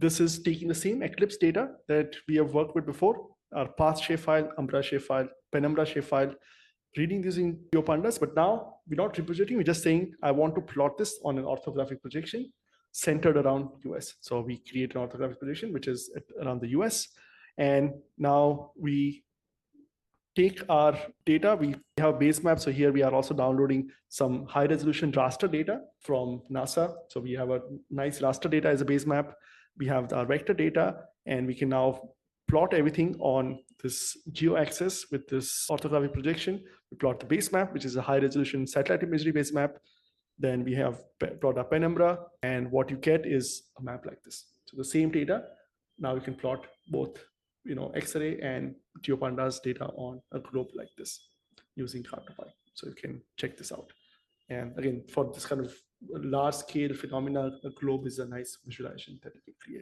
This is taking the same Eclipse data that we have worked with before, our path shapefile, umbra shapefile, penumbra shapefile, reading using GeoPandas, but now we're not reproducing, we're just saying, I want to plot this on an orthographic projection centered around US. So we create an orthographic projection, which is around the US. And now we take our data, we have a base map. So here we are also downloading some high resolution raster data from NASA. So we have a nice raster data as a base map. We have our vector data, and we can now plot everything on this geo axis with this orthographic projection. We plot the base map, which is a high resolution satellite imagery base map. Then we have plot our penumbra, and what you get is a map like this. So the same data, now you can plot both X-ray and GeoPandas data on a globe like this using Cartography. So you can check this out. And again, for this kind of large scale phenomena, a globe is a nice visualization that you can create.